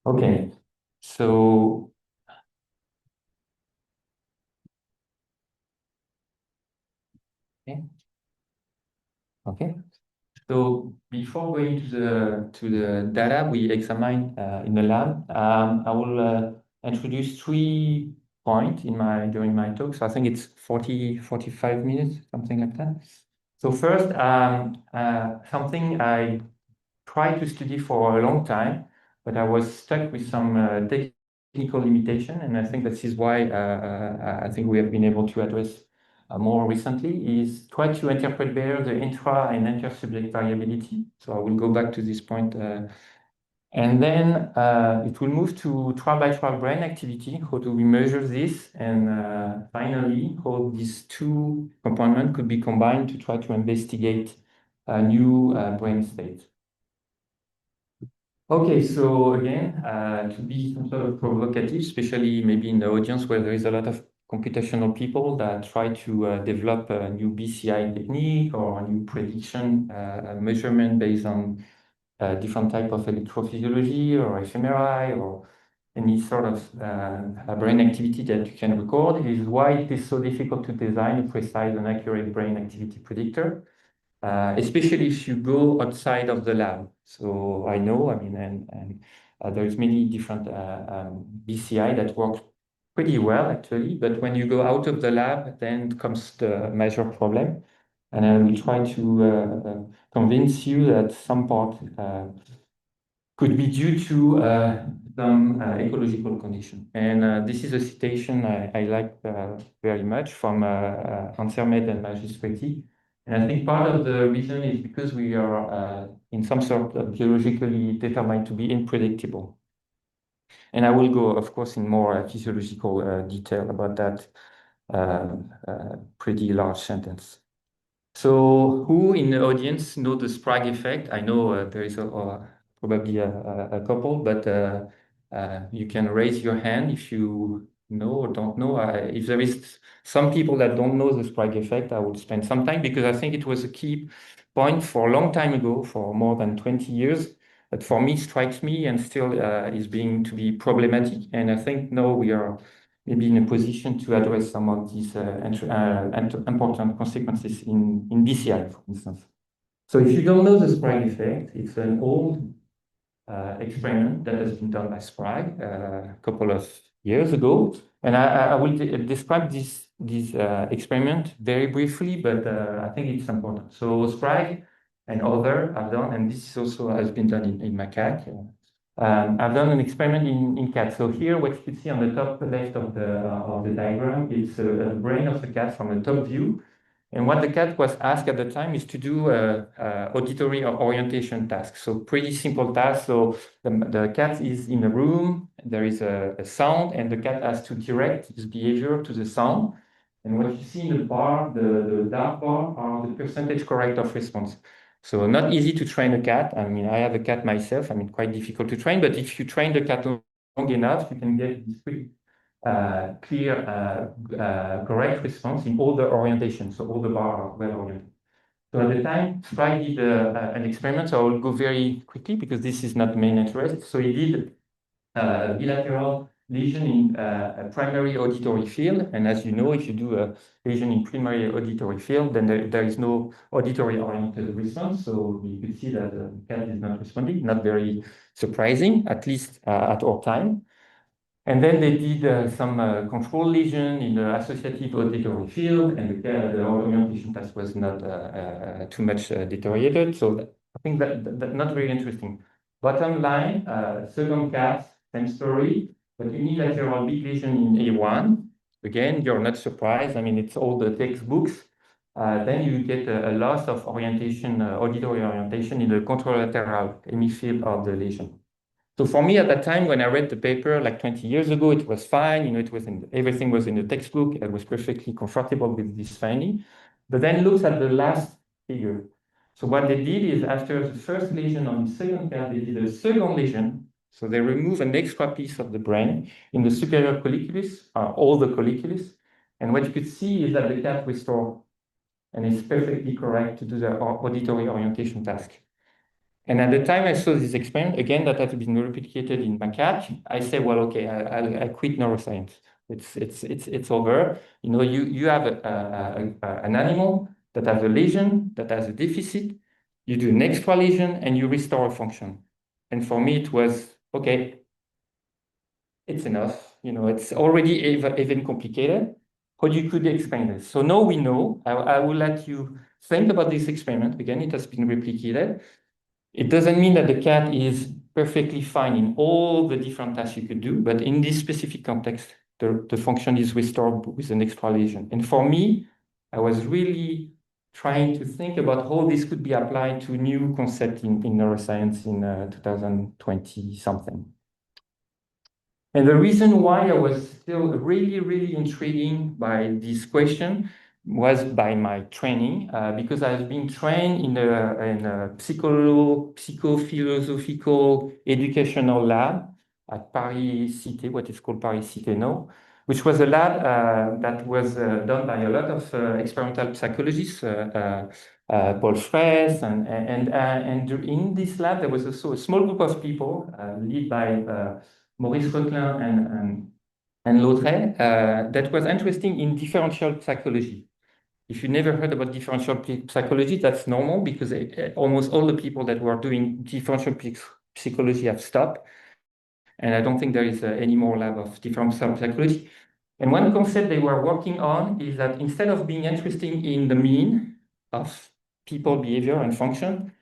Okay, so okay, okay. So before going to the data we examine in the lab, I will introduce 3 points in my during my talk. So I think it's 45 minutes, something like that. So first, something I tried to study for a long time, but I was stuck with some technical limitation, and I think this is why I think we have been able to address more recently, is try to interpret better the intra and inter-subject variability. So I will go back to this point. And then it will move to trial-by-trial brain activity. How do we measure this? And finally, how these two components could be combined to try to investigate a new brain state. Okay, so again, to be some sort of provocative, especially maybe in the audience where there is a lot of computational people that try to develop a new BCI technique or a new prediction measurement based on different type of electrophysiology or fMRI or any sort of brain activity that you can record, is why it is so difficult to design a precise and accurate brain activity predictor. Especially if you go outside of the lab. So I know, I mean, and there's many different BCI that work pretty well actually, but when you go out of the lab, then comes the major problem. And I will try to convince you that some part could be due to some ecological condition. And this is a citation I like very much from Ansermet and Magistrati. And I think part of the reason is because we are in some sort of biologically determined to be unpredictable. And I will go, of course, in more physiological detail about that pretty large sentence. So who in the audience know the Sprague effect? I know there is probably a couple, but you can raise your hand if you know or don't know. If there is some people that don't know the Sprague effect, I will spend some time because I think it was a key point for a long time ago, for more than 20 years, that for me strikes me and still is being to be problematic. And I think now we are maybe in a position to address some of these important consequences in BCI, for instance. So if you don't know the Sprague effect, it's an old experiment that has been done by Sprague a couple of years ago. And I will describe this experiment very briefly, but I think it's important. So Sprague and others have done, and this also has been done in macaque. I've done an experiment in cats. So here, what you can see on the top left of the diagram is a brain of a cat from a top view. And what the cat was asked at the time is to do a auditory orientation task. So pretty simple task. So the cat is in a room, there is a sound, and the cat has to direct its behavior to the sound. And what you see in the bar, the dark bar, are the percentage correct of response. So not easy to train a cat. I mean, I have a cat myself. I mean, quite difficult to train, but if you train the cat long enough, you can get this pretty clear, correct response in all the orientations. So all the bars are well oriented. So at the time, Fry did an experiment. So I will go very quickly because this is not main interest. So he did a bilateral lesion in a primary auditory field. And as you know, if you do a lesion in primary auditory field, then there is no auditory oriented response. So you could see that the cat is not responding, not very surprising, at least at our time. And then they did some control lesion in the associative auditory field, and the orientation task was not too much deteriorated. So I think that not very interesting. Bottom line, second cat, same story, but unilateral big lesion in A1. Again, you're not surprised. I mean, it's all the textbooks. Then you get a loss of orientation, auditory orientation in the contralateral hemifield of the lesion. So for me at that time, when I read the paper like 20 years ago, it was fine. You know, everything was in the textbook. I was perfectly comfortable with this finding. But then looks at the last figure. So what they did is after the first lesion on the second cat, they did a second lesion. So they remove an extra piece of the brain in the superior colliculus, all the colliculus. And what you could see is that the cat restored and is perfectly correct to do the auditory orientation task. And at the time I saw this experiment, again, that had been replicated in macaque, I said, well, okay, I quit neuroscience. It's over. You know, you have an animal that has a lesion, that has a deficit, you do an extra lesion, and you restore a function. And for me, it was, okay, it's enough. You know, it's already even complicated, but you could explain this. So now we know. I will let you think about this experiment. Again, it has been replicated. It doesn't mean that the cat is perfectly fine in all the different tasks you could do, but in this specific context, the function is restored with an extra lesion. And for me, I was really trying to think about how this could be applied to new concept in neuroscience in 2020 something. And the reason why I was still really, really intrigued by this question was by my training, because I've been trained in a psychophilosophical educational lab at Paris Cité, what is called Paris Cité now, which was a lab that was done by a lot of experimental psychologists, Paul Fraisse, and in this lab there was also a small group of people led by Maurice Roquelin and Lautrey, that was interesting in differential psychology. If you never heard about differential psychology, that's normal because almost all the people that were doing differential psychology have stopped. And I don't think there is any more lab of differential psychology. And one concept they were working on is that instead of being interested in the mean of people behavior and function,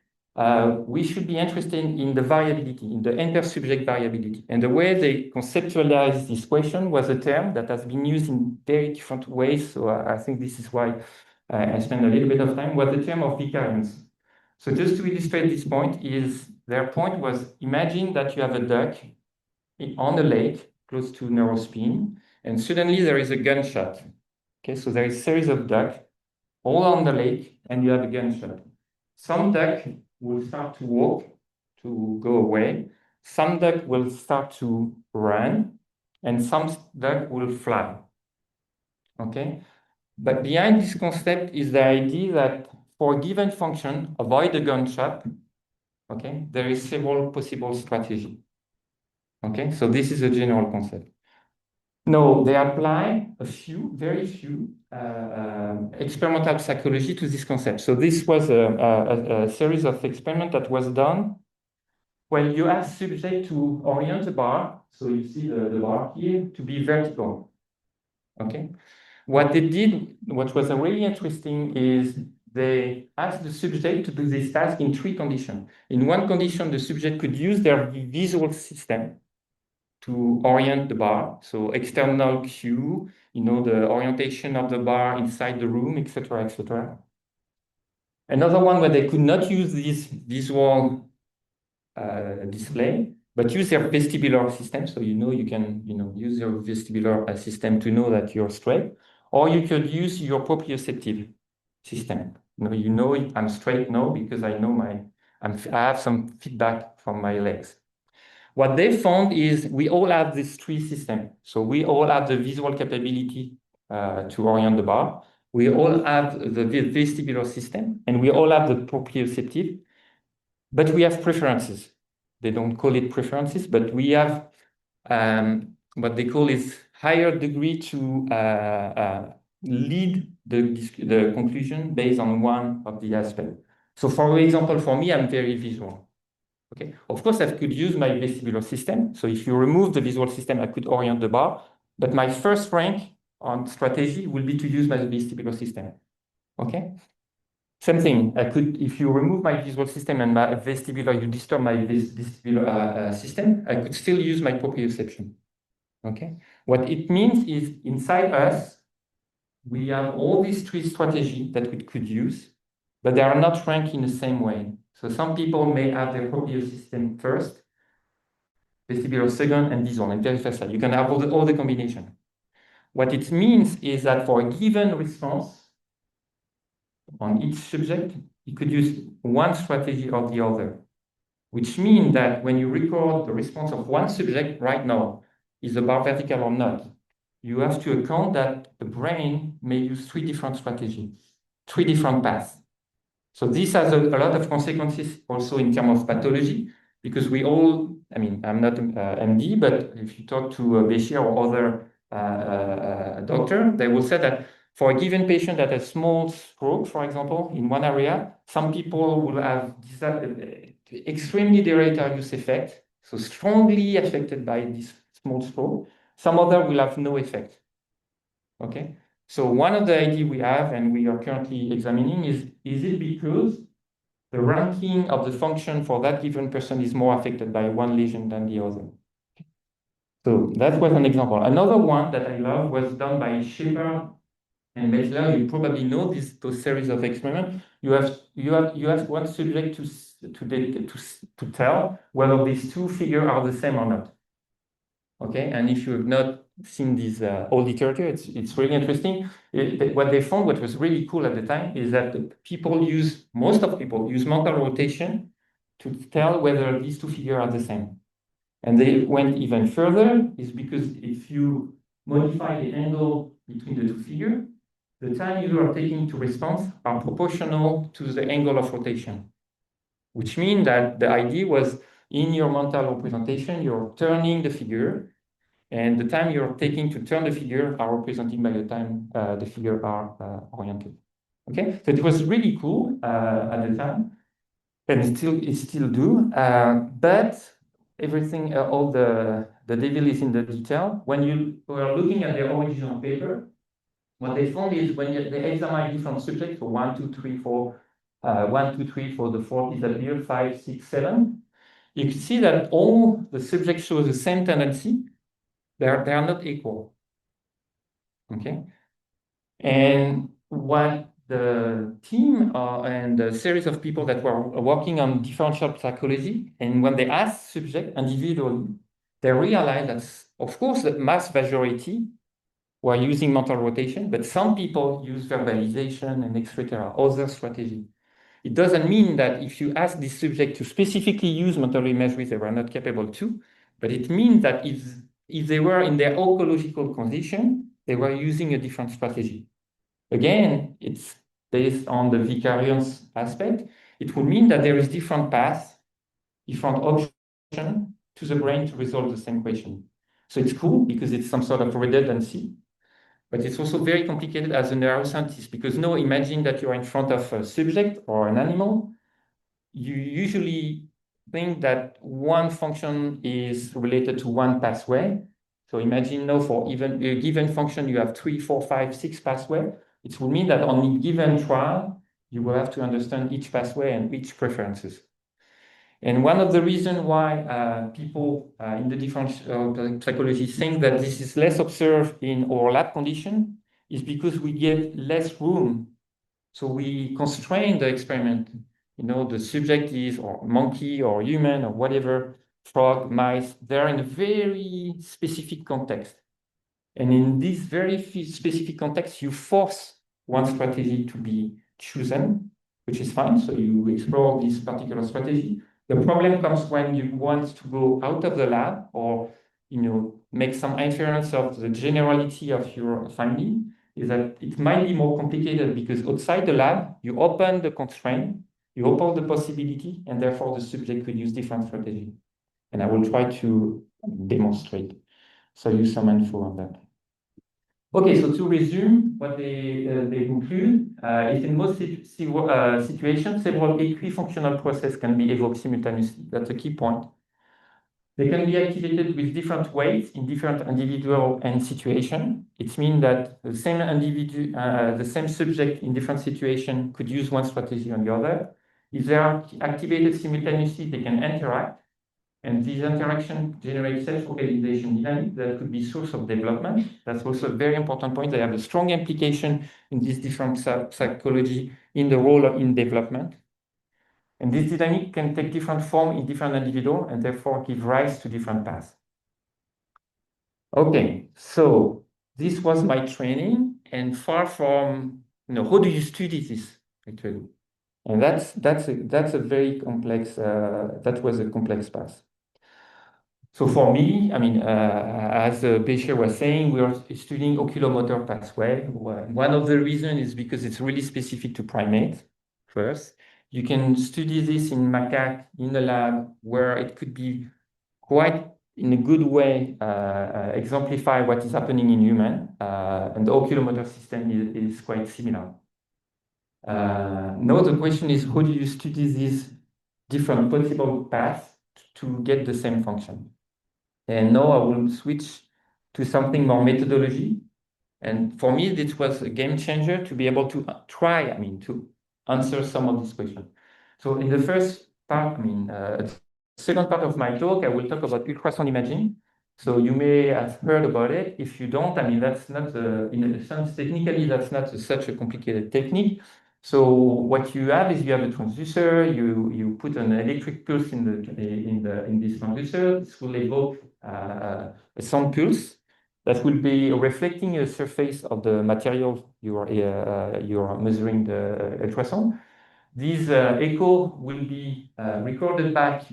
we should be interested in the variability, in the inter-subject variability. And the way they conceptualized this question was a term that has been used in very different ways. So I think this is why I spent a little bit of time, was the term of vicariance. So just to illustrate this point is, their point was, imagine that you have a duck on a lake close to Neurospin, and suddenly there is a gunshot. Okay, so there is a series of ducks all on the lake, and you have a gunshot. Some duck will start to walk, to go away. Some duck will start to run, and some duck will fly. Okay, but behind this concept is the idea that for a given function, avoid a gunshot. Okay, there is several possible strategies. Okay, so this is a general concept. No, they apply a few, very few, experimental psychology to this concept. So this was a series of experiments that was done when you ask subject to orient the bar. So you see the bar here to be vertical. Okay. What they did, what was really interesting, is they asked the subject to do this task in three conditions. In one condition, the subject could use their visual system to orient the bar. So external cue, you know, the orientation of the bar inside the room, etc., etc. Another one where they could not use this visual display, but use their vestibular system. So you can use your vestibular system to know that you're straight, or you could use your proprioceptive system. I'm straight now because I know I have some feedback from my legs. What they found is we all have these three systems. So we all have the visual capability to orient the bar. We all have the vestibular system, and we all have the proprioceptive, but we have preferences. They don't call it preferences, but we have what they call is higher degree to lead the conclusion based on one of the aspects. So for example, for me, I'm very visual. Okay. Of course, I could use my vestibular system. So if you remove the visual system, I could orient the bar. But my first rank on strategy will be to use my vestibular system. Okay. Same thing. I could, if you remove my visual system and my vestibular, you disturb my vestibular system, I could still use my proprioception. Okay. What it means is inside us, we have all these three strategies that we could use, but they are not ranked in the same way. So some people may have their propriosystem first, vestibular second, and visual, and vice versa. You can have all the combination. What it means is that for a given response on each subject, you could use one strategy or the other, which means that when you record the response of one subject right now, is the bar vertical or not, you have to account that the brain may use three different strategies, three different paths. So this has a lot of consequences also in terms of pathology, because we all, I mean, I'm not MD, but if you talk to Béchier or other doctor, they will say that for a given patient that has small stroke, for example, in one area, some people will have extremely deleterious effect, so strongly affected by this small stroke. Some other will have no effect. Okay, so one of the ideas we have, and we are currently examining, is it because the ranking of the function for that given person is more affected by one lesion than the other? So that was an example. Another one that I love was done by Shepard and Metzler. You probably know those series of experiments. You have one subject to tell whether these two figures are the same or not. Okay, and if you have not seen this old literature, it's really interesting. What they found, what was really cool at the time, is that most of people use mental rotation to tell whether these two figures are the same. And they went even further, is because if you modify the angle between the two figures, the time you are taking to respond are proportional to the angle of rotation, which means that the idea was in your mental representation, you're turning the figure, and the time you're taking to turn the figure are represented by the time the figure are oriented. Okay, so it was really cool at the time, and it still do. But everything, all the devil is in the detail. When you were looking at the original paper, what they found is when they examine different subjects, so 1, 2, 3, 4, 1, 2, 3 for the 4 disappear, 5, 6, 7. You can see that all the subjects show the same tendency. They are not equal. Okay, and what the team and a series of people that were working on differential psychology, and when they asked subject individually, they realized that, of course, the mass majority were using mental rotation, but some people use verbalization and etc., other strategy. It doesn't mean that if you ask this subject to specifically use mental imagery, they were not capable to, but it means that if they were in their ecological condition, they were using a different strategy. Again, it's based on the vicariance aspect. It would mean that there is different paths, different options to the brain to resolve the same question. So it's cool because it's some sort of redundancy, but it's also very complicated as a neuroscientist because now imagine that you're in front of a subject or an animal. You usually think that one function is related to one pathway. So imagine now for even a given function, you have 3, 4, 5, 6 pathways. It would mean that on a given trial, you will have to understand each pathway and each preferences. And one of the reasons why people in the differential psychology think that this is less observed in our lab condition is because we get less room. So we constrain the experiment. You know, the subject is or monkey or human or whatever, frog, mice, they're in a very specific context. And in this very specific context, you force one strategy to be chosen, which is fine. So you explore this particular strategy. The problem comes when you want to go out of the lab or make some inference of the generality of your finding, is that it might be more complicated because outside the lab, you open the constraint, you open the possibility, and therefore the subject could use different strategy. And I will try to demonstrate. So use some info on that. Okay, so to resume what they conclude, is in most situations, several equifunctional processes can be evoked simultaneously. That's a key point. They can be activated with different weights in different individual and situation. It means that the same individual, the same subject in different situation could use one strategy on the other. If they are activated simultaneously, they can interact. And these interactions generate self-organization dynamics that could be source of development. That's also a very important point. They have a strong implication in this different psychology in the role in development. And this dynamic can take different form in different individuals and therefore give rise to different paths. Okay, so this was my training, and far from, how do you study this actually? And that's a very complex, that was a complex path. So for me, I mean, as Béchier was saying, we are studying oculomotor pathway. One of the reasons is because it's really specific to primates. first. You can study this in macaque in the lab, where it could be quite in a good way exemplify what is happening in human, and the oculomotor system is quite similar. Now the question is, how do you study these different possible paths to get the same function? And now I will switch to something more methodology. And for me, this was a game changer to be able to try, to answer some of these questions. So in the first part, second part of my talk, I will talk about ultrasound imaging. So you may have heard about it. If you don't, that's not, in a sense, technically, that's not such a complicated technique. So what you have is you have a transducer. You put an electric pulse in this transducer. This will evoke a sound pulse that will be reflecting a surface of the material you are measuring the ultrasound. This echo will be recorded back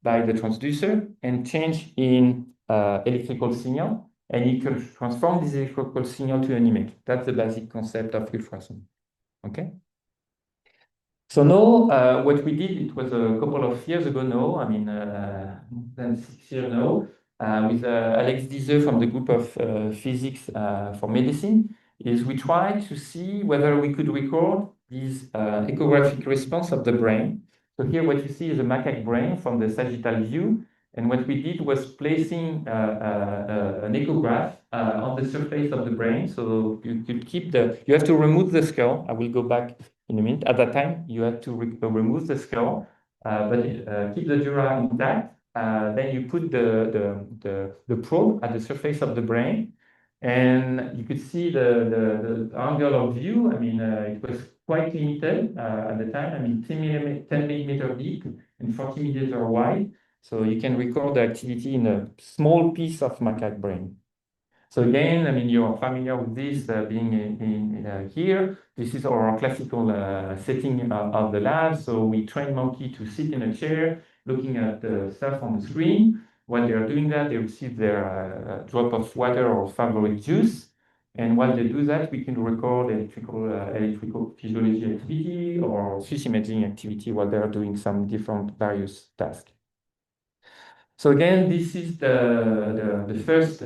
by the transducer and change in electrical signal, and you can transform this electrical signal to an image. That's the basic concept of ultrasound. Okay. So now, what we did, it was a couple of years ago now, than 6 years now, with Alex Dize from the group of physics for medicine, is we tried to see whether we could record this echographic response of the brain. So here what you see is a macaque brain from the sagittal view. And what we did was placing an echograph on the surface of the brain. So you could keep you have to remove the skull. I will go back in a minute. At that time, you have to remove the skull, but keep the dura intact. Then you put the probe at the surface of the brain, and you could see the angle of view. It was quite limited at the time. 10 millimeter deep and 40 millimeter wide. So you can record the activity in a small piece of macaque brain. So again, you're familiar with this being in here. This is our classical setting of the lab. So we train monkey to sit in a chair, looking at the stuff on the screen. While they're doing that, they receive their drop of water or favorite juice. And while they do that, we can record electrical physiology activity or fUSi imaging activity while they're doing some different various tasks. So again, this is the first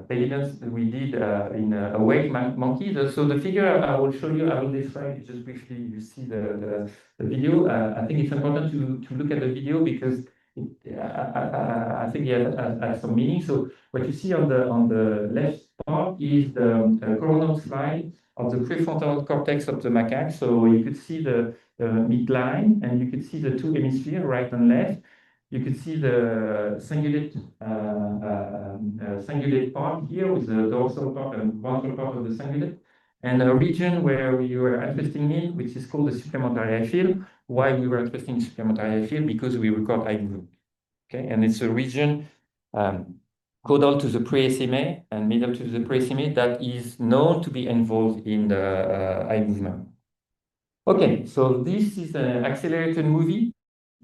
evidence that we did in awake monkeys. So the figure I will show you, I will describe it just briefly. You see the video. I think it's important to look at the video because I think it has some meaning. So what you see on the left part is the coronal slide of the prefrontal cortex of the macaque. So you could see the midline, and you could see the two hemispheres, right and left. You can see the cingulate part here with the dorsal part and ventral part of the cingulate, and a region where we were interested in, which is called the supplementary eye field. Why we were interested in supplementary eye field? Because we record eye movement. Okay, and it's a region caudal to the pre-SMA and medial to the pre-SMA that is known to be involved in the eye movement. Okay, so this is an accelerated movie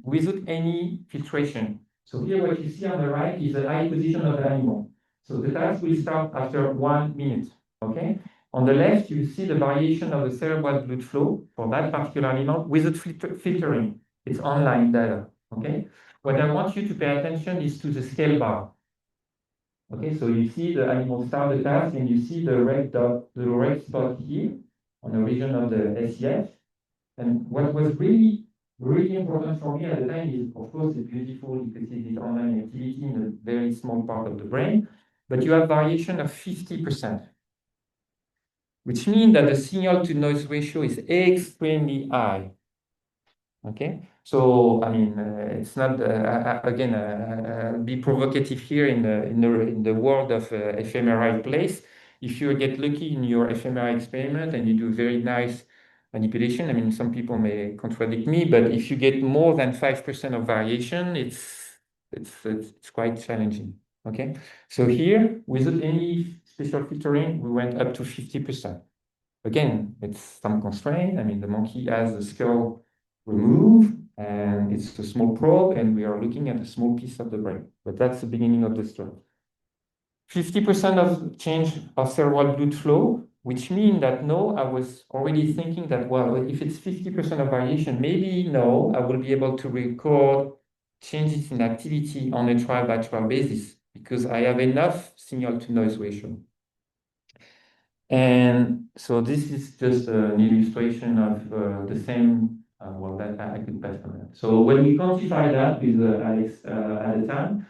without any filtration. So here what you see on the right is the eye position of the animal. So the task will start after 1 minute, okay? On the left, you see the variation of the cerebral blood flow for that particular animal without filtering. It's online data, okay? What I want you to pay attention is to the scale bar. Okay, so you see the animal start the task, and you see the red dot, the red spot here on the region of the SEF. And what was really important for me at the time is, of course, it's beautiful. You can see this online activity in a very small part of the brain, but you have variation of 50%, which means that the signal to noise ratio is extremely high. Okay, so it's not be provocative here in the world of fMRI place. If you get lucky in your fMRI experiment and you do very nice manipulation, some people may contradict me, but if you get more than 5% of variation, it's quite challenging. Okay, so here, without any special filtering, we went up to 50%. Again, it's some constraint. The monkey has the skull removed, and it's a small probe, and we are looking at a small piece of the brain. But that's the beginning of the story. 50% of change of cerebral blood flow which means that no, I was already thinking that, well, if it's 50% of variation, maybe no, I will be able to record changes in activity on a trial by trial basis because I have enough signal to noise ratio. And so this is just an illustration of the same, well, that I could pass on that. So when we quantify that with Alex at the time,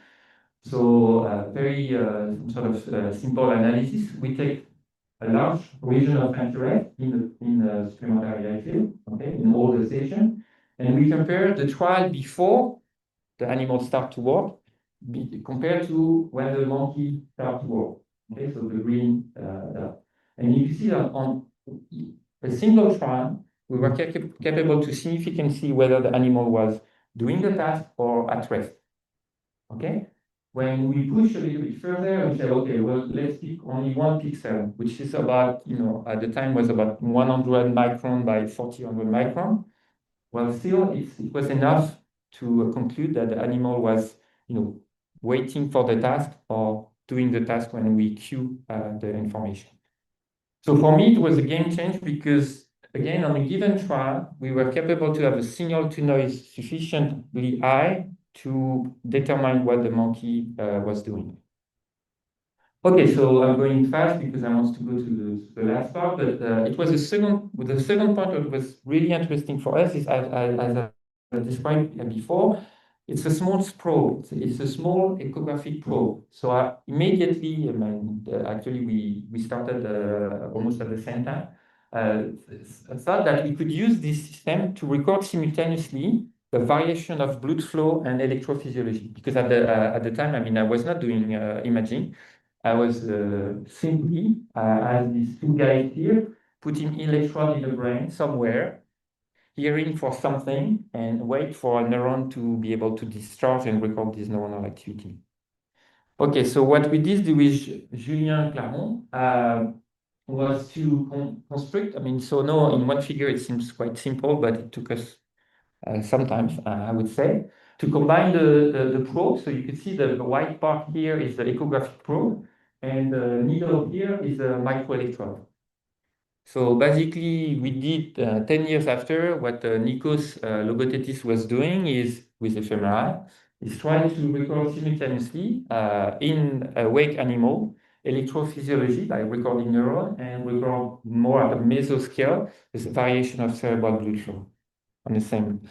so very sort of simple analysis, we take a large region of interest in the supplementary eye field, okay, in all the sessions, and we compare the trial before the animals start to work compared to when the monkey start to work. Okay, so the green dot. And you can see that on a single trial, we were capable to significantly see whether the animal was doing the task or at rest. Okay? When we push a little bit further, we say, okay, well, let's pick only one pixel, which is about, at the time was about 100 micron by 400 micron. Well, still, it was enough to conclude that the animal was, waiting for the task or doing the task when we queue the information. So for me, it was a game change because, again, on a given trial, we were capable to have a signal to noise sufficiently high to determine what the monkey was doing. Okay, so I'm going fast because I want to go to the last part, but it was the second point that was really interesting for us is, as I described before, it's a small probe. It's a small echographic probe. So immediately, actually, we started almost at the same time. I thought that we could use this system to record simultaneously the variation of blood flow and electrophysiology. Because at the time, I was not doing imaging. I was simply, as these two guys here, putting electrode in the brain somewhere, hearing for something, and wait for a neuron to be able to discharge and record this neuronal activity. Okay, so what we did with Julien Claron was to construct, so now in one figure it seems quite simple, but it took us sometimes, I would say, to combine the probe. So you can see the white part here is the echographic probe, and the middle here is a microelectrode. So basically, we did 10 years after what Nikos Logothetis was doing is with fMRI, is trying to record simultaneously in awake animal electrophysiology by recording neuron and record more at a mesoscale this variation of cerebral blood flow on the same.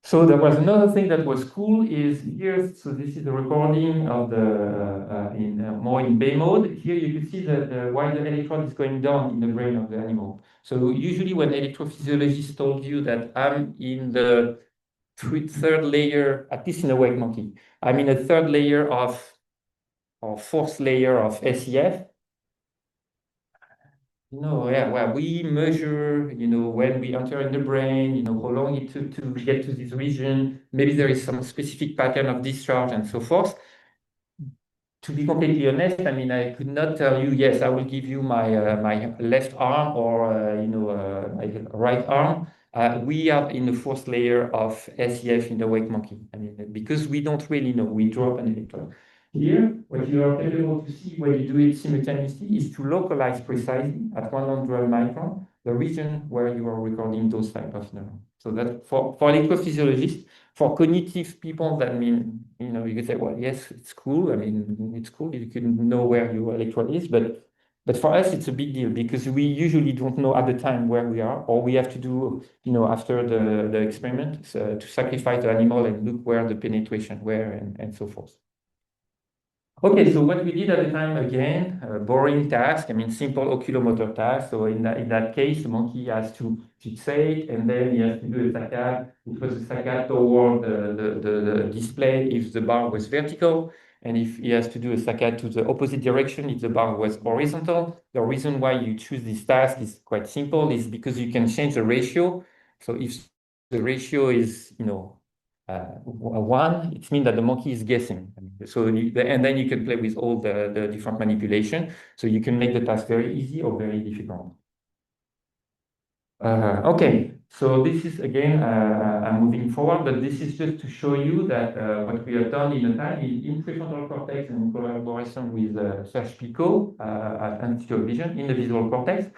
So there was another thing that was cool is here, so this is the recording of the more in bay mode. Here you can see that while the electrode is going down in the brain of the animal. So usually when electrophysiologists told you that I'm in the third layer, at least in a awake monkey, I'm in a third layer or fourth layer of SEF. No, yeah, well, we measure, when we enter in the brain, how long it took to get to this region. Maybe there is some specific pattern of discharge and so forth. To be completely honest, I could not tell you, yes, I will give you my my left arm or my right arm. We are in the fourth layer of SEF in the awake monkey. Because we don't really know, we drop an electron. Here, what you are able to see when you do it simultaneously is to localize precisely at 100 micron the region where you are recording those type of neurons. So that for electrophysiologists, for cognitive people, that mean, you could say, well, yes, it's cool. It's cool. You can know where your electrode is, but for us, it's a big deal because we usually don't know at the time where we are, or we have to do, after the experiment, to sacrifice the animal and look where the penetration were and so forth. Okay, so what we did at the time, again, boring task, simple oculomotor task. So in that case, the monkey has to fixate, and then he has to do a saccade. It was a saccade toward the display if the bar was vertical, and if he has to do a saccade to the opposite direction if the bar was horizontal. The reason why you choose this task is quite simple, is because you can change the ratio. So if the ratio is, 1, it means that the monkey is guessing. And then you can play with all the different manipulation. So you can make the task very easy or very difficult. Okay, So this is again, I'm moving forward, but this is just to show you that what we have done in the time in prefrontal cortex and in collaboration with Serge Picot at Institute of Vision in the visual cortex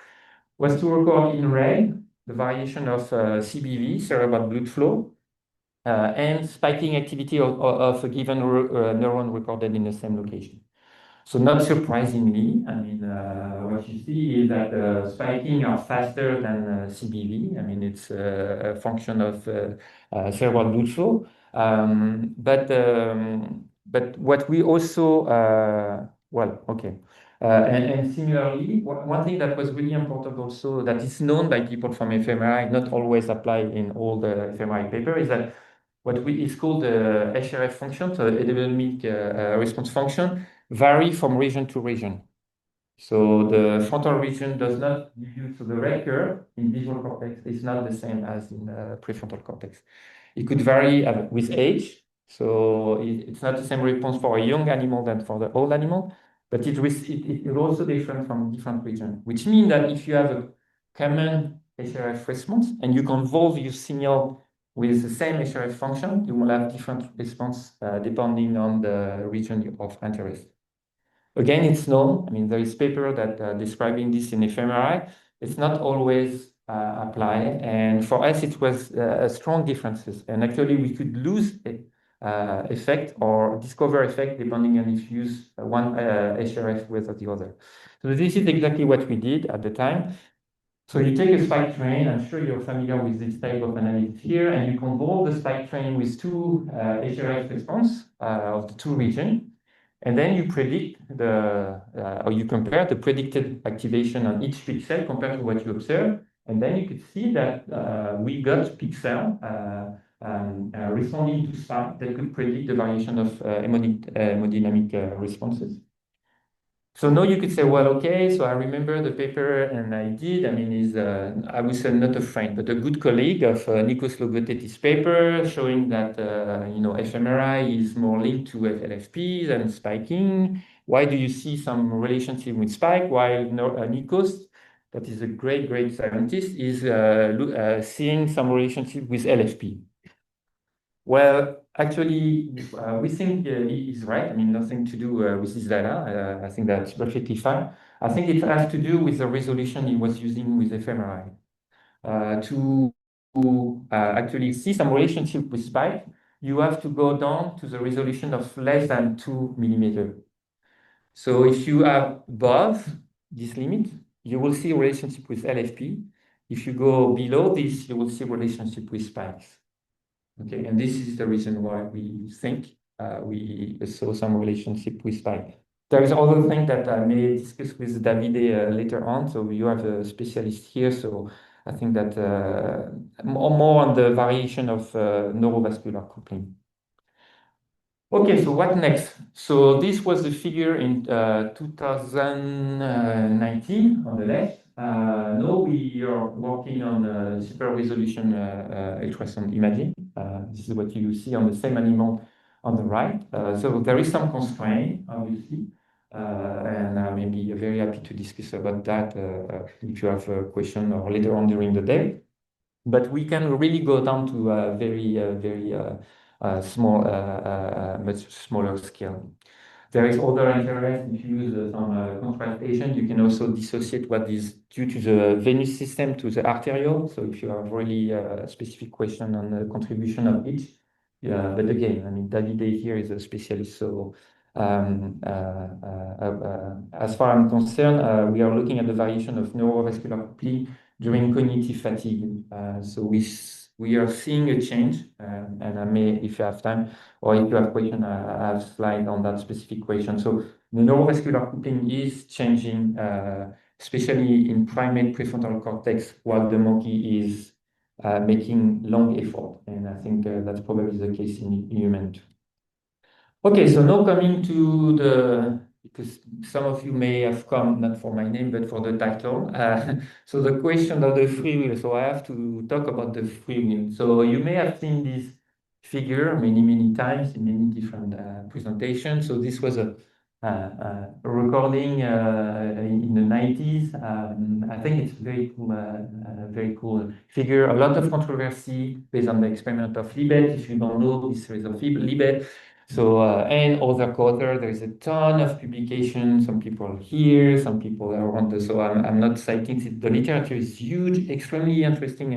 was to record in red the variation of CBV, cerebral blood flow, and spiking activity of a given neuron recorded in the same location. So not surprisingly, I mean, what you see is that spiking are faster than CBV. I mean, it's a function of cerebral blood flow. But what we also, well, okay. And similarly, one thing that was really important also that is known by people from fMRI, not always applied in all the fMRI paper, is that what is called the HRF function, so endogenic response function, vary from region to region. So the frontal region does not deduce, so the red curve in visual cortex is not the same as in prefrontal cortex. It could vary with age, so it's not the same response for a young animal than for the old animal, but it is also different from different region, which means that if you have a common HRF response and you convolve your signal with the same HRF function, you will have different response depending on the region of interest. Again, it's known. I mean, there is paper that describing this in fMRI. It's not always applied, and for us, it was strong differences. And actually, we could lose effect or discover effect depending on if you use one HRF with the other. So this is exactly what we did at the time. So you take a spike train, I'm sure you're familiar with this type of analysis here, and you convolve the spike train with two HRF response of the two regions, and then you predict or you compare the predicted activation on each pixel compared to what you observe, and then you could see that we got pixel responding to spike that could predict the variation of hemodynamic responses. So now you could say, well, okay, so I remember the paper and I did. I mean, is I would say not a friend, but a good colleague of Nikos Logothetis' paper showing that, fMRI is more linked to LFPs and spiking. Why do you see some relationship with spike while Nikos, that is a great, great scientist, is seeing some relationship with LFP? Well, actually, we think he's right. I mean, nothing to do with his data. I think that's perfectly fine. I think it has to do with the resolution he was using with fMRI. To actually see some relationship with spike, you have to go down to the resolution of less than 2 millimeters. So if you have above this limit, you will see relationship with LFP. If you go below this, you will see relationship with spikes. Okay, and this is the reason why we think we saw some relationship with spike. There is other thing that I may discuss with Davide later on. So you have a specialist here. So I think that more on the variation of neurovascular coupling. Okay, so what next? So this was the figure in 2019 on the left. Now we are working on super resolution ultrasound imaging. This is what you see on the same animal on the right. So there is some constraint, obviously, and I may be very happy to discuss about that if you have a question or later on during the day. But we can really go down to a very small, much smaller scale. There is other interest. If you use some contrastation, you can also dissociate what is due to the venous system to the arterial. So if you have really a specific question on the contribution of each, yeah. But again, I mean, Davide here is a specialist. So as far as I'm concerned, we are looking at the variation of neurovascular coupling during cognitive fatigue. So we are seeing a change, and I may, if you have time, or if you have question, I have slide on that specific question. So the neurovascular coupling is changing, especially in primate prefrontal cortex, while the monkey is making long effort. And I think that's probably the case in human too. Okay, so now coming to because some of you may have come not for my name, but for the title. So the question of the free will. So I have to talk about the free will. So you may have seen this figure many, many times in many different presentations. So this was an recording in the 90s. I think it's very cool figure. A lot of controversy based on the experiment of Libet. If you don't know this series of Libet, so and other co-authors, there is a ton of publications. Some people here, some people around. So I'm not citing it. The literature is huge, extremely interesting,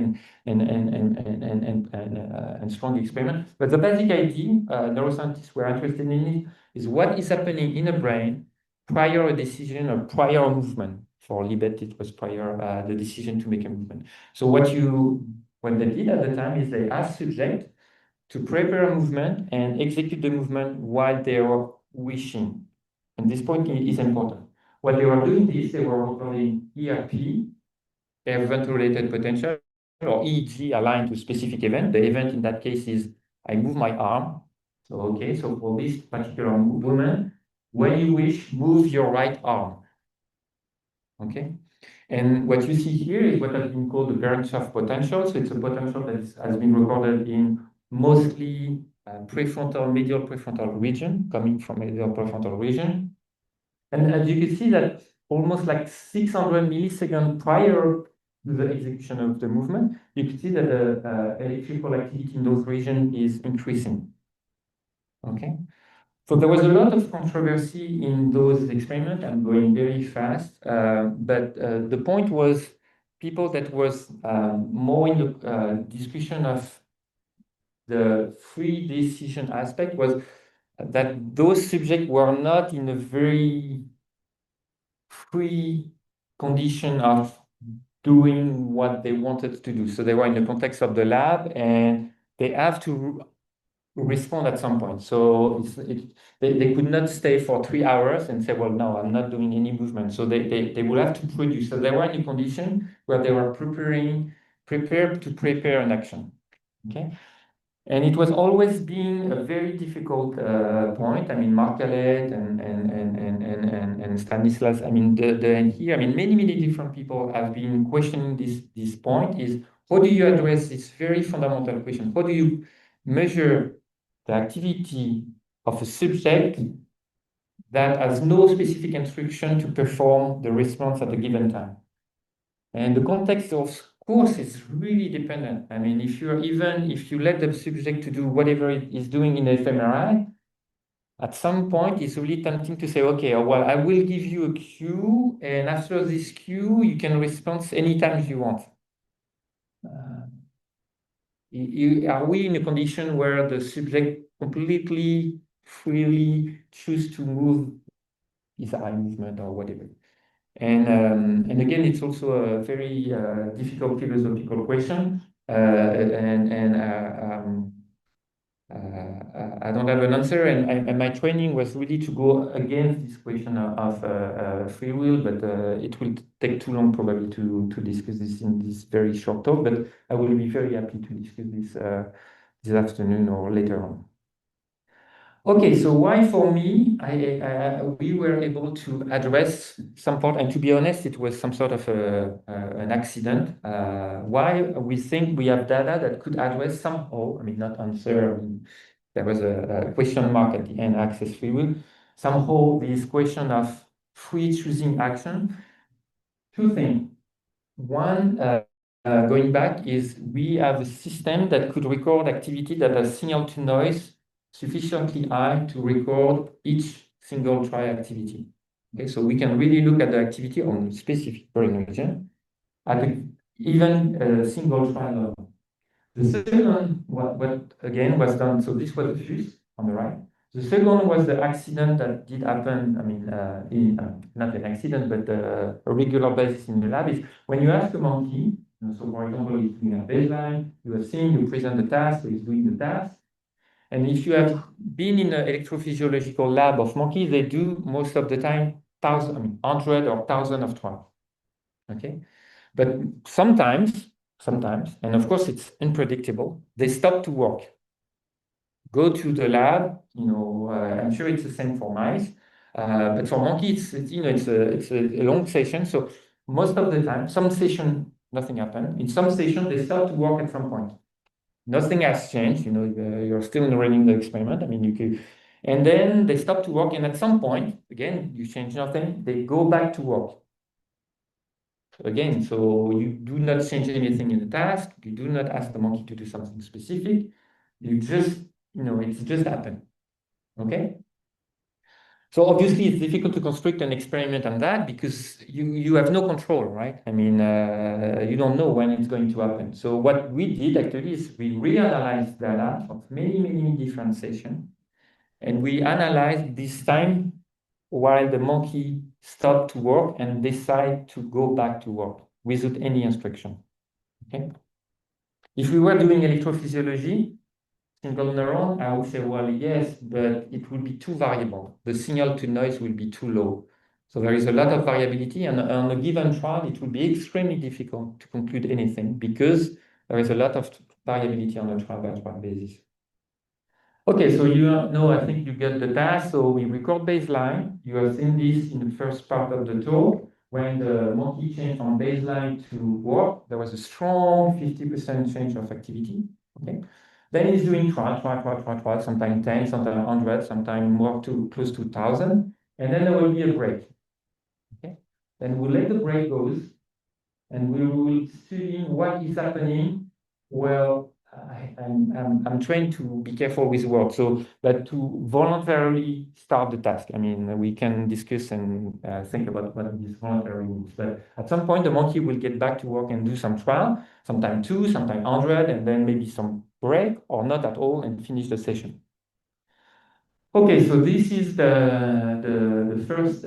and strong experiment. But the basic idea, neuroscientists were interested in it, is what is happening in the brain prior a decision or prior a movement. For Libet, it was prior the decision to make a movement. So what they did at the time is they asked subjects to prepare a movement and execute the movement while they were wishing. And this point is important. While they were doing this, they were recording ERP, event-related potential, or EEG aligned to specific event. The event in that case is I move my arm. So, okay, so for this particular movement, when you wish, move your right arm. Okay? And what you see here is what has been called the Behrenshoff potential. So it's a potential that has been recorded in mostly prefrontal, medial prefrontal region, coming from medial prefrontal region. And as you can see that almost like 600 milliseconds prior to the execution of the movement, you can see that the electrical activity in those regions is increasing. Okay? So there was a lot of controversy in those experiments. I'm going very fast, but the point was people that was more in the discussion of the free decision aspect was that those subjects were not in a very free condition of doing what they wanted to do. So they were in the context of the lab and they have to respond at some point. So they could not stay for 3 hours and say, well, no, I'm not doing any movement. So they will have to produce. So they were in a condition where they were prepared to prepare an action. Okay. And it was always being a very difficult point. I mean, Mark Callet and Stanislas. I mean, here, I mean, many different people have been questioning this point. Is how do you address this very fundamental question? How do you measure the activity of a subject that has no specific instruction to perform the response at a given time? And the context of course is really dependent. I mean, if you let the subject to do whatever it is doing in fMRI, at some point it's really tempting to say, okay, well, I will give you a cue, and after this cue, you can respond anytime you want. Are we in a condition where the subject completely freely choose to move his eye movement or whatever? And again, it's also a very difficult philosophical question, I don't have an answer. And my training was really to go against this question of free will, but it will take too long probably to discuss this in this very short talk. But I will be very happy to discuss this afternoon or later on. Okay, so why for me, we were able to address some part, and to be honest, it was some sort of an accident. Why we think we have data that could address somehow, I mean, not answer, I mean, there was a question mark at the end, access free will, somehow this question of free choosing action. Two things. One, going back, is we have a system that could record activity that has signal to noise sufficiently high to record each single trial activity. Okay, so we can really look at the activity on specific brain region at even a single trial level. The second, what again was done, so this was the fuse on the right. The second was the accident that did happen, I mean, not an accident, but a regular basis in the lab is when you ask a monkey, so for example, he's doing a baseline, you have seen, you present the task, so he's doing the task. And if you have been in an electrophysiological lab of monkeys, they do most of the time 100 or 1,000 of trials. Okay, but sometimes, and of course it's unpredictable, they stop to work. Go to the lab. You know, I'm sure it's the same for mice, but for monkeys, it's a long session. So most of the time, some session nothing happened. In some session, they start to work at some point. Nothing has changed, you know, you're still running the experiment. I mean, And then they stop to work, and at some point, again, you change nothing, they go back to work. Again, so you do not change anything in the task, you do not ask the monkey to do something specific, you just, it's just happened. Okay? So obviously it's difficult to construct an experiment on that because you have no control, right? I mean, you don't know when it's going to happen. So what we did actually is we reanalyzed data of many, many different sessions, and we analyzed this time while the monkey stopped to work and decide to go back to work without any instruction. Okay. If we were doing electrophysiology, single neuron, I would say, well, yes, but it will be too variable. The signal to noise will be too low. So there is a lot of variability, and on a given trial, it will be extremely difficult to conclude anything because there is a lot of variability on a trial-by-trial basis. Okay, so I think you get the task. So we record baseline. You have seen this in the first part of the talk. When the monkey changed from baseline to work, there was a strong 50% change of activity. Okay. Then he's doing trial, sometimes 10, sometimes 100, sometimes more close to 1,000. And then there will be a break. Okay. Then we'll let the break goes, and we will see what is happening. Well, I'm trying to be careful with words, but to voluntarily start the task. I mean, we can discuss and think about what this voluntary means. But at some point, the monkey will get back to work and do some trial, sometime 2, sometime 100, and then maybe some break or not at all and finish the session. Okay, so this is the first,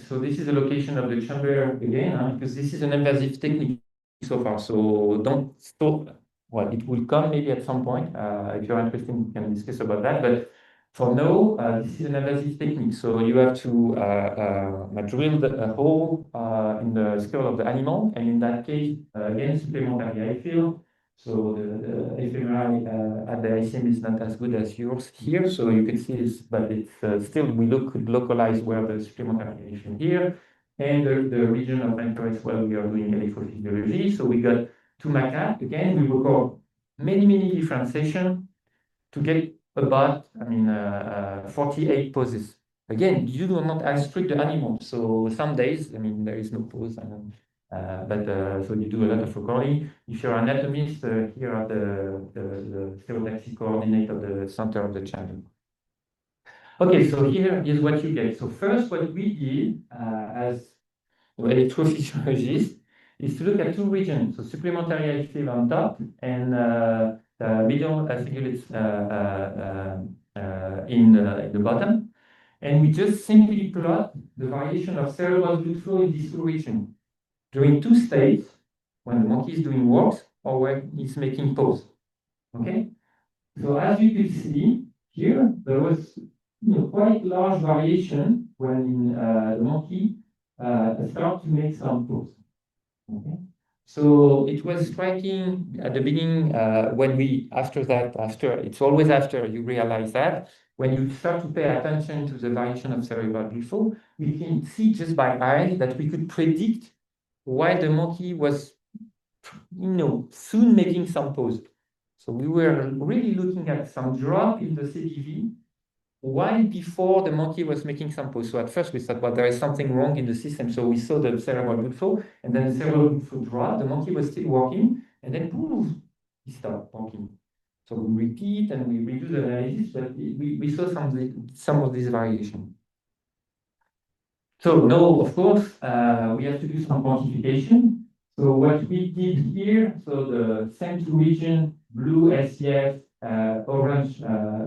so this is the location of the chamber again, because this is an invasive technique so far. So don't stop. Well, it will come maybe at some point. If you're interested, we can discuss about that. But for now, this is an invasive technique. So you have to drill a hole in the skull of the animal. And in that case, again, supplementary eye field. So the fMRI at the ICM is not as good as yours here. So you can see this, but it's still, we could localize where the supplementary radiation here. And the region of interest where we are doing electrophysiology. So we got 2 macaques. Again, we record many different sessions to get about, 48 poses. Again, you do not restrict the animal. So some days, there is no pose. So you do a lot of recording. If you're an anatomist, here are the stereotaxic coordinate of the center of the chamber. Okay, so here is what you get. So first, what we did as electrophysiologists is to look at 2 regions. So supplementary eye field on top and medial cingulates in the bottom. And we just simply plot the variation of cerebral blood flow in these 2 regions during 2 states, when the monkey is doing works or when he's making pose. Okay? So as you can see here, there was quite large variation when the monkey started to make some pose. Okay? So it was striking at the beginning when it's always after you realize that, when you start to pay attention to the variation of cerebral blood flow, we can see just by eye that we could predict why the monkey was, soon making some pose. So we were really looking at some drop in the CDV while before the monkey was making some pose. So at first we thought, well, there is something wrong in the system. So we saw the cerebral blood flow, and then the cerebral blood flow dropped. The monkey was still working, and then poof, he stopped working. So we repeat and we redo the analysis, but we saw some of this variation. So now, of course, we have to do some quantification. So what we did here, so the same 2 region, blue SEF, orange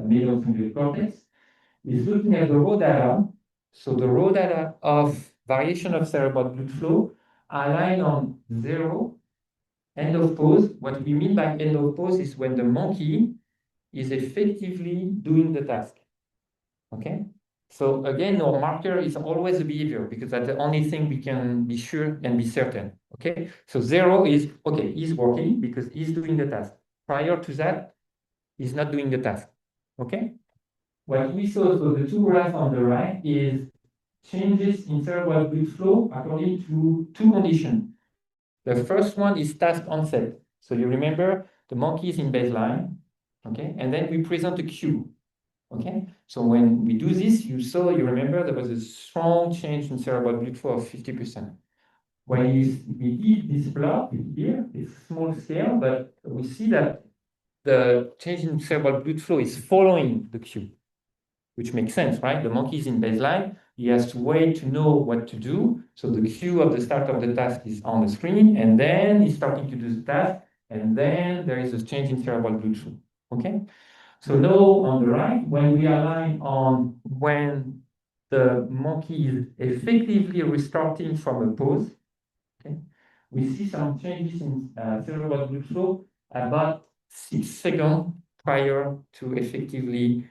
medial cingulate cortex, is looking at the raw data. So the raw data of variation of cerebral blood flow aligned on 0, end of pose. What we mean by end of pose is when the monkey is effectively doing the task. Okay? So again, our marker is always the behavior because that's the only thing we can be sure and be certain. Okay? So 0 is, okay, he's working because he's doing the task. Prior to that, he's not doing the task. Okay? What we saw, so the 2 graphs on the right is changes in cerebral blood flow according to 2 conditions. The first one is task onset. So you remember the monkey is in baseline, okay? And then we present a cue. Okay, so when we do this, you remember there was a strong change in cerebral blood flow of 50%. When we eat this plot here, it's small scale, but we see that the change in cerebral blood flow is following the cue, which makes sense, right? The monkey is in baseline. He has to wait to know what to do. So the cue of the start of the task is on the screen, and then he's starting to do the task, and then there is a change in cerebral blood flow. Okay? So now on the right, when we align on when the monkey is effectively restarting from a pause, okay, we see some changes in cerebral blood flow about 6 seconds prior to effectively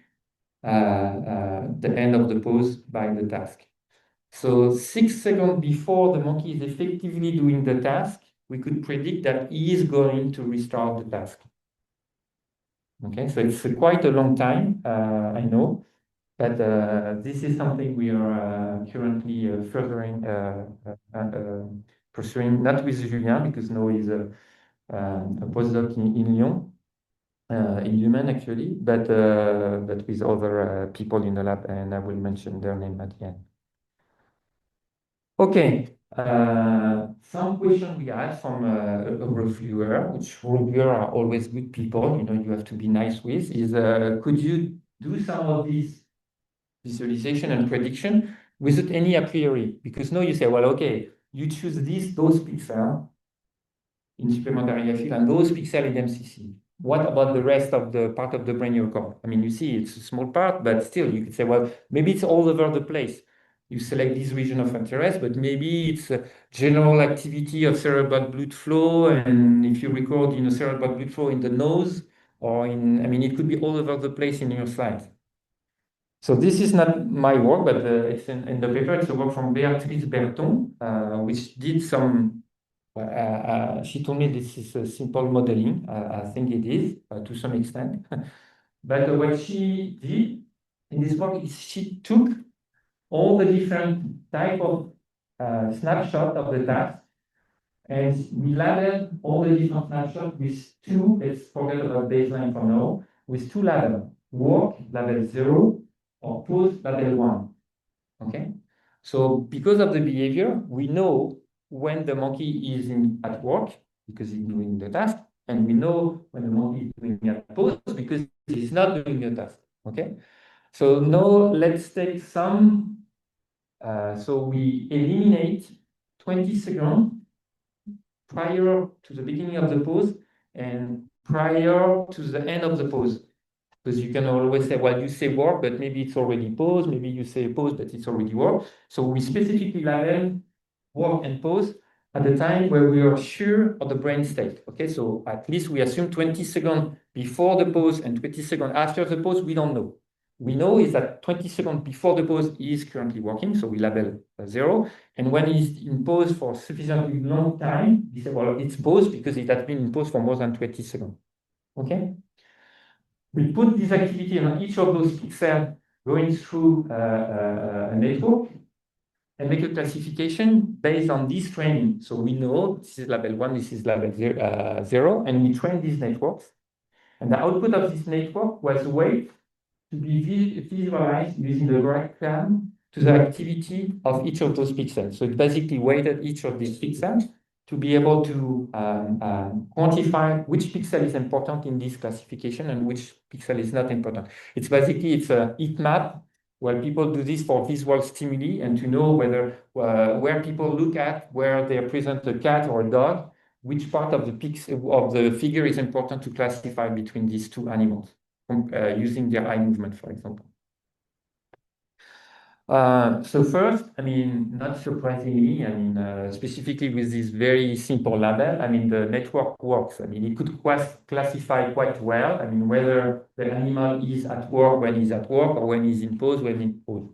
the end of the pause by the task. So 6 seconds before the monkey is effectively doing the task, we could predict that he is going to restart the task. Okay, so it's quite a long time, I know, but this is something we are currently furthering, pursuing, not with Julien, because now he's a postdoc in Lyon, in human actually, but with other people in the lab, and I will mention their name at the end. Okay, some question we had from a reviewer, which reviewer are always good people, you have to be nice with, is could you do some of these visualization and prediction without any a priori? Because now you say, well, okay, you choose those pixels in supplementary field and those pixels in MCC. What about the rest of the part of the brain you cover? I mean, you see, it's a small part, but still, you could say, well, maybe it's all over the place. You select this region of interest, but maybe it's a general activity of cerebral blood flow. And if you record, cerebral blood flow in the nose or it could be all over the place in your slides. So this is not my work, but it's in the paper. It's a work from Béatrice Berton, which did some. She told me this is a simple modeling. I think it is to some extent. But what she did in this work is she took all the different type of snapshot of the task, and we labeled all the different snapshots with two. Let's forget about baseline for now. With two labels: work label 0 or pause label 1. Okay. So because of the behavior, we know when the monkey is at work because he's doing the task, and we know when the monkey is doing a pause because he's not doing the task. Okay. So now let's take some. So we eliminate 20 seconds prior to the beginning of the pause and prior to the end of the pause. Because you can always say, well, you say work, but maybe it's already pause. Maybe you say pause, but it's already work. So we specifically label work and pause at the time where we are sure of the brain state. Okay, so at least we assume 20 seconds before the pause and 20 seconds after the pause, we don't know. We know is that 20 seconds before the pause is currently working, so we label 0. And when it's in pause for sufficiently long time, we say, well, it's pause because it has been in pause for more than 20 seconds. Okay? We put this activity on each of those pixels going through a network and make a classification based on this training. So we know this is label 1, this is label 0, and we train these networks. And the output of this network was a way to be visualized using the diagram to the activity of each of those pixels. So it basically weighted each of these pixels to be able to quantify which pixel is important in this classification and which pixel is not important. It's a heat map where people do this for visual stimuli and to know whether where people look at, where they present a cat or a dog, which part of the figure is important to classify between these two animals, using their eye movement, for example. So first, not surprisingly, specifically with this very simple label, the network works. It could classify quite well, whether the animal is at work when he's at work or when he's in pause when in pause.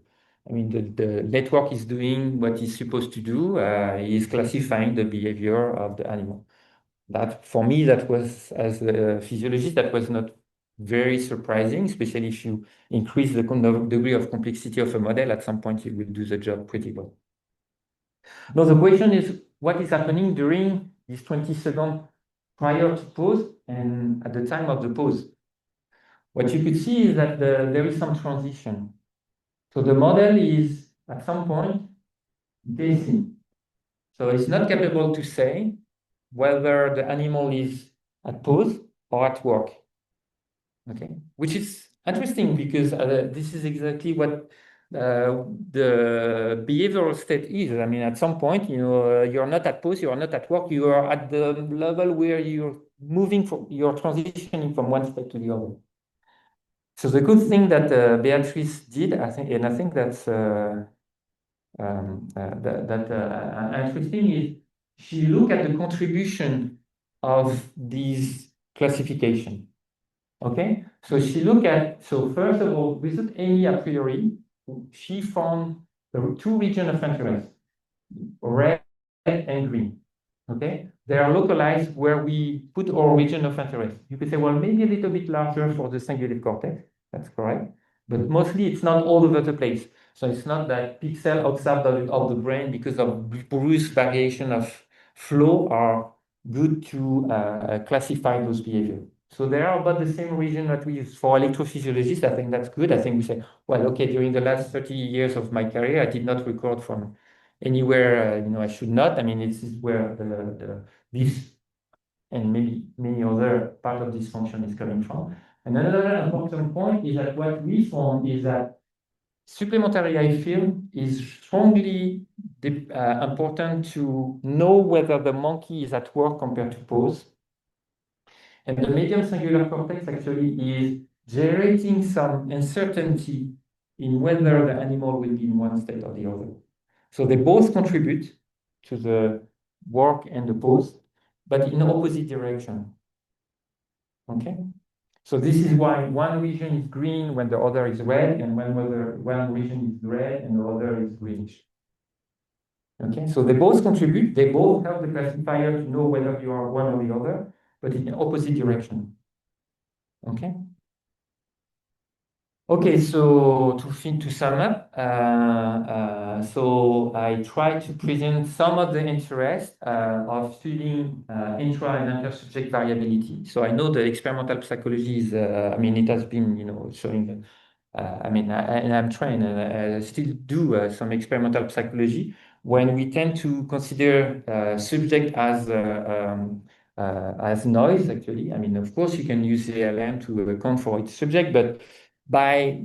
The network is doing what it's supposed to do. It is classifying the behavior of the animal. That, for me, that was, as a physiologist, that was not very surprising, especially if you increase the degree of complexity of a model, at some point you will do the job pretty well. Now the question is, what is happening during this 20 seconds prior to pause and at the time of the pause? what you could see is that there is some transition. So the model is at some point guessing. So it's not capable to say whether the animal is at pause or at work. Okay, which is interesting because this is exactly what the behavioral state is. I mean, at some point, you're not at pause, you're not at work, you are at the level where you're you're transitioning from one state to the other. So the good thing that Beatrice did, I think, and I think that's interesting, is she looked at the contribution of these classification. Okay, so she looked at, so first of all, without any a priori, she found the two regions of interest, red and green. Okay, they are localized where we put our region of interest. You could say, well, maybe a little bit larger for the cingulate cortex. That's correct. But mostly it's not all over the place. So it's not that pixel outside of the brain because of Bruce variation of flow are good to classify those behaviors. So they are about the same region that we use for electrophysiologists. I think that's good. I think we say, well, okay, during the last 30 years of my career, I did not record from anywhere, I should not. I mean, this is where this and maybe many other part of this function is coming from. And another important point is that what we found is that supplementary eye field is strongly important to know whether the monkey is at work compared to pause. And the medial cingulate cortex actually is generating some uncertainty in whether the animal will be in one state or the other. So they both contribute to the work and the pause, but in opposite direction. Okay? So this is why one region is green when the other is red, and one region is red and the other is greenish. Okay, so they both contribute, they both help the classifier to know whether you are one or the other, but in opposite direction. Okay. Okay, so to sum up, so I try to present some of the interest of studying intra and inter-subject variability. So I know the experimental psychology is, I mean, it has been, showing. And I'm trained, and I still do some experimental psychology when we tend to consider subject as noise. Actually, I mean, of course, you can use the ALM to account for its subject, but by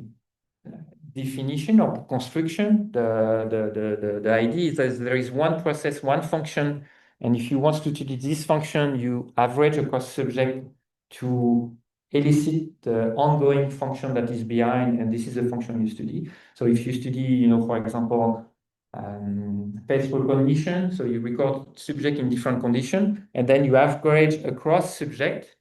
definition or construction, the idea is that there is one process, one function, and if you want to study this function, you average across subject to elicit the ongoing function that is behind, and this is the function you study. So if you study, for example, face recognition, so you record subject in different conditions, and then you average across subject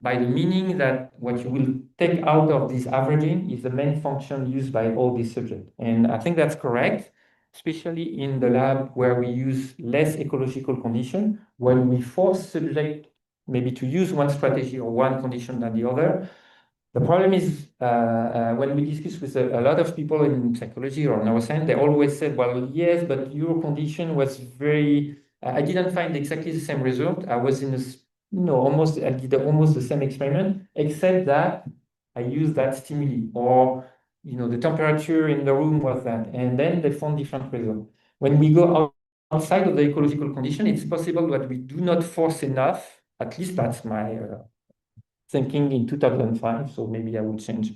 by the meaning that what you will take out of this averaging is the main function used by all these subjects. And I think that's correct, especially in the lab where we use less ecological condition, when we force subject maybe to use one strategy or one condition than the other. The problem is when we discuss with a lot of people in psychology or neuroscience, they always said, well, yes, but your condition was very, I didn't find exactly the same result. I was in a I did almost the same experiment, except that I used that stimuli, or the temperature in the room was that, and then they found different results. When we go outside of the ecological condition, it's possible that we do not force enough. At least that's my thinking in 2005. So maybe I will change.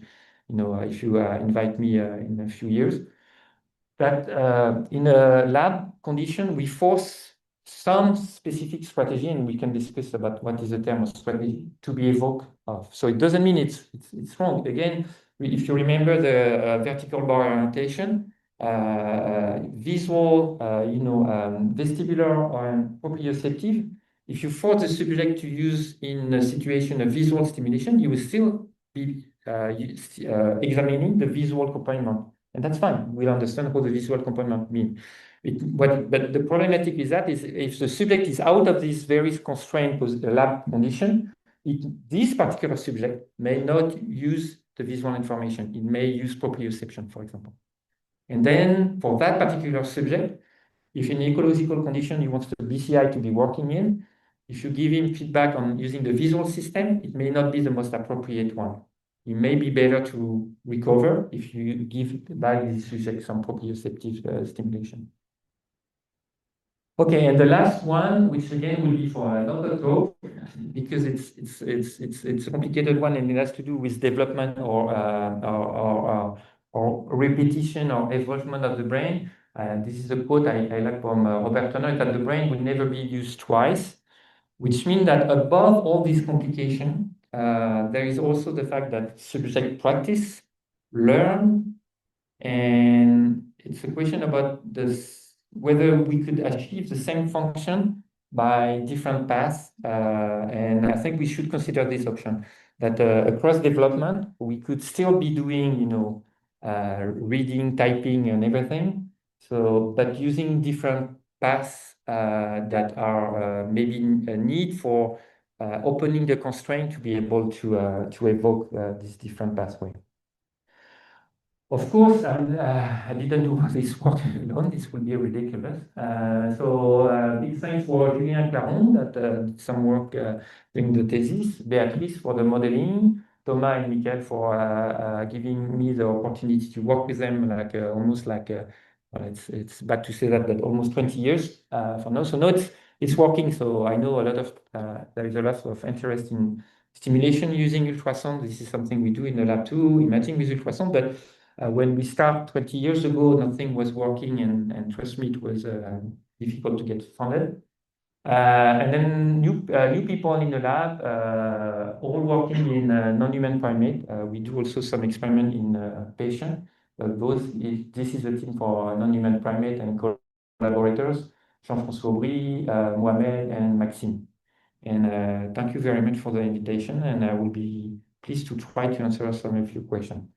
If you invite me in a few years. That in a lab condition, we force some specific strategy, and we can discuss about what is the term of strategy to be evoked of. So it doesn't mean it's wrong. Again, if you remember the vertical bar orientation, visual, vestibular or proprioceptive, if you force the subject to use in a situation of visual stimulation, you will still be examining the visual component. And that's fine. We'll understand what the visual component means. But the problematic is that if the subject is out of this very constrained lab condition, this particular subject may not use the visual information. It may use proprioception, for example. And then for that particular subject, if in ecological condition he wants the BCI to be working in, if you give him feedback on using the visual system, it may not be the most appropriate one. it may be better to recover if you give back the subject some proprioceptive stimulation. Okay, and the last one, which again will be for another talk, because it's a complicated one and it has to do with development or repetition or evolvement of the brain. This is a quote I like from Robert Turner, that the brain will never be used twice, which means that above all these complications, there is also the fact that subject practice, learn, and it's a question about this, whether we could achieve the same function by different paths. And I think we should consider this option, that across development, we could still be doing, reading, typing, and everything. So, but using different paths that are maybe a need for opening the constraint to be able to evoke this different pathway. Of course, I didn't do this work alone. This would be ridiculous. Big thanks for Julien Claron that did some work doing the thesis, Beatrice for the modeling, Thomas and Michael for giving me the opportunity to work with them almost like it's bad to say that, but almost 20 years for now. So now it's working. So I know a lot of there is a lot of interest in stimulation using ultrasound. This is something we do in the lab too, imaging with ultrasound, but when we start 20 years ago, nothing was working, and trust me, it was difficult to get funded. And then new people in the lab, all working in non-human primate. We do also some experiment in patient. This is the team for non-human primate and collaborators, Jean-François Aubry, Mohamed, and Maxime. And thank you very much for the invitation, and I will be pleased to try to answer some of your questions.